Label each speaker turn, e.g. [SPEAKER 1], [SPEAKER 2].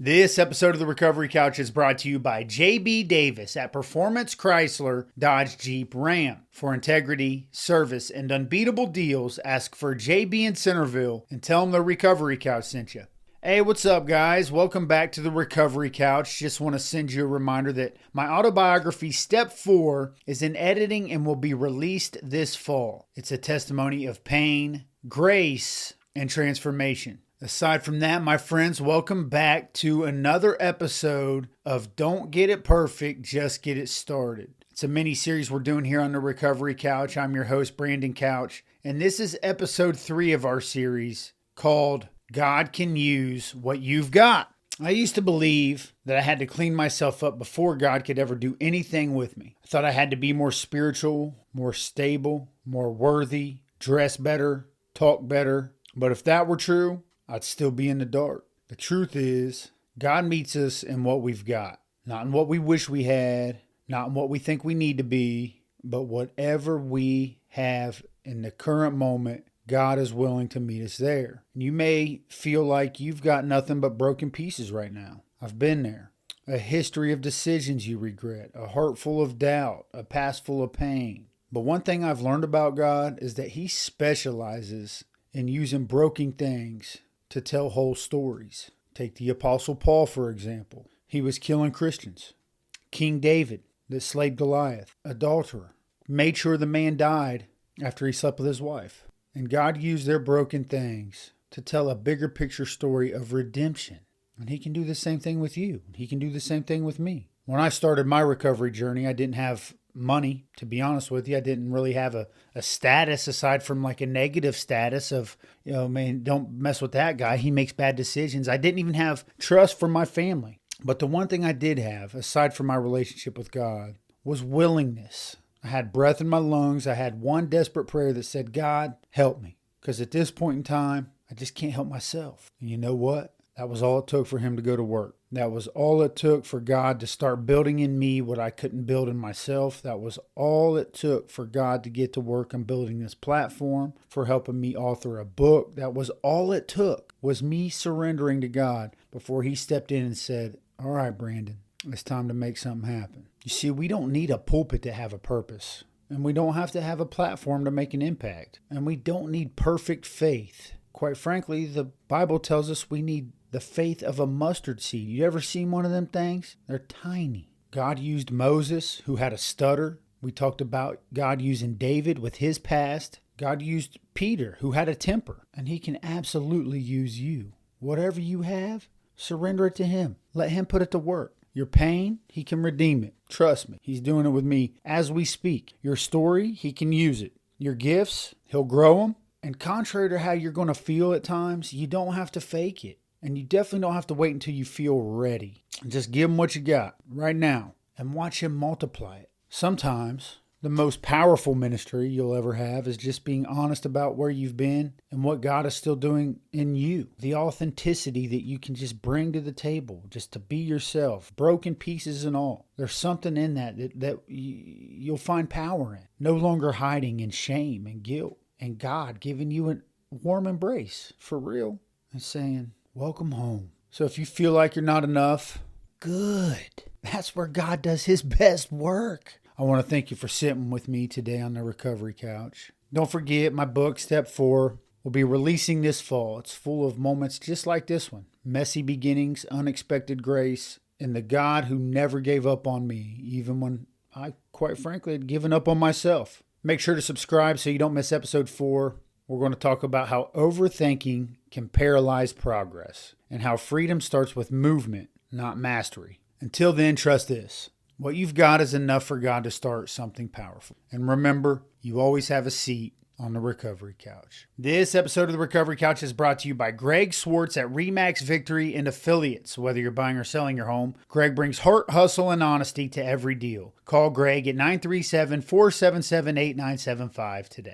[SPEAKER 1] This episode of the Recovery Couch is brought to you by JB Davis at Performance Chrysler Dodge Jeep Ram. For integrity, service, and unbeatable deals, ask for JB in Centerville and tell them the Recovery Couch sent you. Hey, what's up, guys? Welcome back to the Recovery Couch. Just want to send you a reminder that my autobiography, Step 4, is in editing and will be released this fall. It's a testimony of pain, grace, and transformation. Aside from that, my friends, welcome back to another episode of Don't Get It Perfect, Just Get It Started. It's a mini-series we're doing here on the Recovery Couch. I'm your host, Brandon Couch, and this is episode 3 of our series called God Can Use What You've Got. I used to believe that I had to clean myself up before God could ever do anything with me. I thought I had to be more spiritual, more stable, more worthy, dress better, talk better. But if that were true, I'd still be in the dark. The truth is, God meets us in what we've got. Not in what we wish we had, not in what we think we need to be, but whatever we have in the current moment, God is willing to meet us there. You may feel like you've got nothing but broken pieces right now. I've been there. A history of decisions you regret, a heart full of doubt, a past full of pain. But one thing I've learned about God is that He specializes in using broken things to tell whole stories. Take the Apostle Paul, for example. He was killing Christians. King David, that slayed Goliath. Adulterer. Made sure the man died after he slept with his wife. And God used their broken things to tell a bigger picture story of redemption. And He can do the same thing with you. He can do the same thing with me. When I started my recovery journey, I didn't have money, to be honest with you. I didn't really have a status aside from like a negative status of, man, don't mess with that guy. He makes bad decisions. I didn't even have trust from my family. But the one thing I did have, aside from my relationship with God, was willingness. I had breath in my lungs. I had one desperate prayer that said, God, help me. Because at this point in time, I just can't help myself. And you know what? That was all it took for Him to go to work. That was all it took for God to start building in me what I couldn't build in myself. That was all it took for God to get to work on building this platform, for helping me author a book. That was all it took, was me surrendering to God before He stepped in and said, all right, Brandon, it's time to make something happen. You see, we don't need a pulpit to have a purpose, and we don't have to have a platform to make an impact, and we don't need perfect faith. Quite frankly, the Bible tells us we need the faith of a mustard seed. You ever seen one of them things? They're tiny. God used Moses, who had a stutter. We talked about God using David with his past. God used Peter, who had a temper. And He can absolutely use you. Whatever you have, surrender it to Him. Let Him put it to work. Your pain, He can redeem it. Trust me, He's doing it with me as we speak. Your story, He can use it. Your gifts, He'll grow them. And contrary to how you're going to feel at times, you don't have to fake it. And you definitely don't have to wait until you feel ready. Just give Him what you got right now and watch Him multiply it. Sometimes the most powerful ministry you'll ever have is just being honest about where you've been and what God is still doing in you. The authenticity that you can just bring to the table, just to be yourself, broken pieces and all. There's something in that you'll find power in. No longer hiding in shame and guilt. And God giving you a warm embrace, for real, and saying, welcome home. So if you feel like you're not enough, good. That's where God does His best work. I want to thank you for sitting with me today on the Recovery Couch. Don't forget, my book, Step 4, will be releasing this fall. It's full of moments just like this one. Messy beginnings, unexpected grace, and the God who never gave up on me, even when I, quite frankly, had given up on myself. Make sure to subscribe so you don't miss episode 4. We're going to talk about how overthinking can paralyze progress and how freedom starts with movement, not mastery. Until then, trust this. What you've got is enough for God to start something powerful. And remember, you always have a seat on the Recovery Couch. This episode of the Recovery Couch is brought to you by Greg Swartz at Remax Victory and Affiliates. Whether you're buying or selling your home, Greg brings heart, hustle, and honesty to every deal. Call Greg at 937-477-8975 today.